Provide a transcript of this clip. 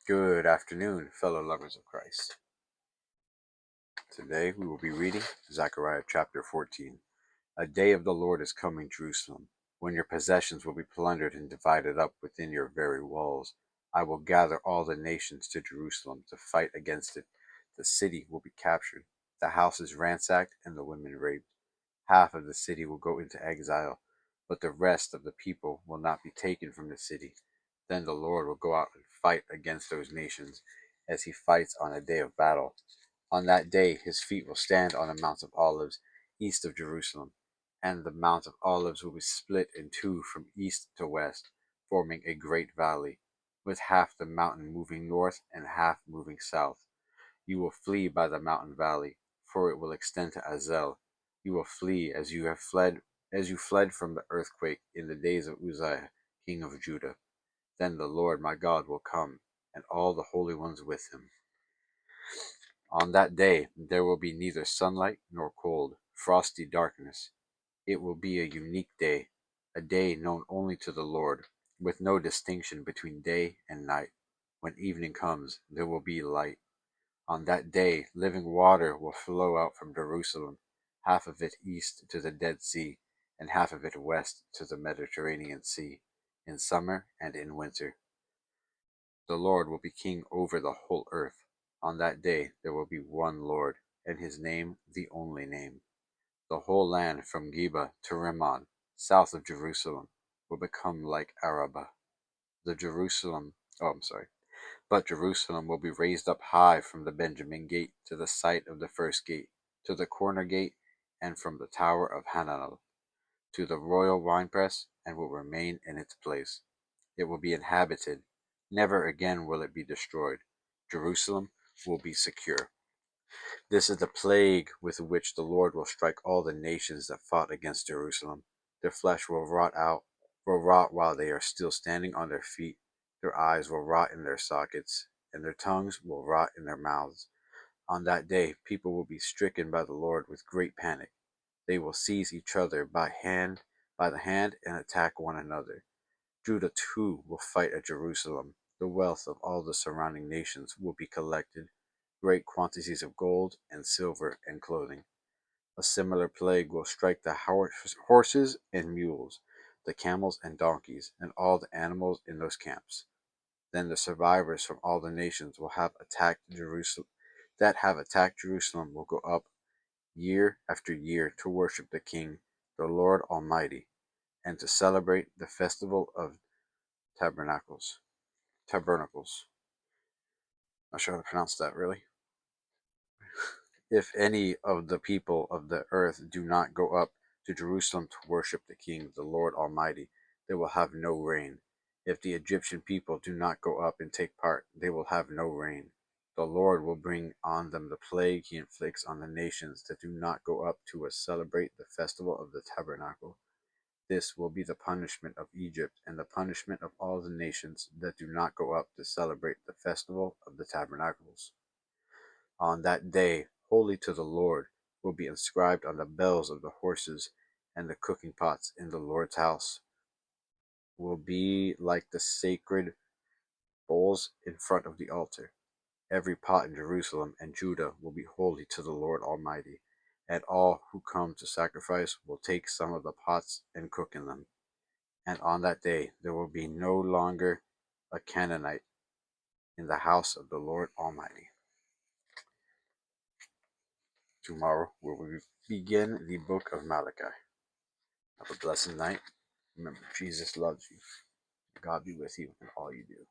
Good afternoon, fellow lovers of Christ. Today we will be reading Zachariah chapter 14. A day of the Lord is coming, Jerusalem, when your possessions will be plundered and divided up within your very walls. I will gather all the nations to Jerusalem to fight against it. The city will be captured, the houses ransacked, and the women raped. Half of the city will go into exile, but the rest of the people will not be taken from the city. Then the Lord will go out and fight against those nations, as he fights on a day of battle. On that day his feet will stand on the Mount of Olives, east of Jerusalem, and the Mount of Olives will be split in two from east to west, forming a great valley, with half the mountain moving north and half moving south. You will flee by the mountain valley, for it will extend to Azel. You will flee as you fled from the earthquake in the days of Uzziah, king of Judah. Then the Lord my God will come, and all the holy ones with him. On that day there will be neither sunlight nor cold, frosty darkness. It will be a unique day, a day known only to the Lord, with no distinction between day and night. When evening comes, there will be light. On that day living water will flow out from Jerusalem, half of it east to the Dead Sea, and half of it west to the Mediterranean Sea, in summer and in winter. The Lord will be king over the whole earth. On that day there will be one Lord, and his name the only name. The whole land from Geba to Rimmon, south of Jerusalem, will become like Araba. The Jerusalem, oh, I'm sorry, but Jerusalem will be raised up high from the Benjamin gate to the site of the first gate, to the corner gate, and from the tower of Hananel to the royal winepress, and will remain in its place. It will be inhabited. Never again will it be destroyed. Jerusalem will be secure. This is the plague with which the Lord will strike all the nations that fought against Jerusalem. Their flesh will rot while they are still standing on their feet. Their eyes will rot in their sockets, and their tongues will rot in their mouths. On that day, people will be stricken by the Lord with great panic. They will seize each other by the hand, and attack one another. Judah too will fight at Jerusalem. The wealth of all the surrounding nations will be collected, great quantities of gold and silver and clothing. A similar plague will strike the horses and mules, the camels and donkeys, and all the animals in those camps. Then the survivors from all the nations that have attacked Jerusalem will go up year after year to worship the King, the Lord Almighty, and to celebrate the festival of tabernacles. Tabernacles. Not sure how to pronounce that really. If any of the people of the earth do not go up to Jerusalem to worship the King, the Lord Almighty, they will have no rain. If the Egyptian people do not go up and take part, they will have no rain. The Lord will bring on them the plague he inflicts on the nations that do not go up to celebrate the festival of the tabernacle. This will be the punishment of Egypt and the punishment of all the nations that do not go up to celebrate the festival of the tabernacles. On that day, holy to the Lord, will be inscribed on the bells of the horses, and the cooking pots in the Lord's house will be like the sacred bowls in front of the altar. Every pot in Jerusalem and Judah will be holy to the Lord Almighty, and all who come to sacrifice will take some of the pots and cook in them. And on that day there will be no longer a Canaanite in the house of the Lord Almighty. Tomorrow we will begin the book of Malachi. Have a blessed night. Remember, Jesus loves you. God be with you in all you do.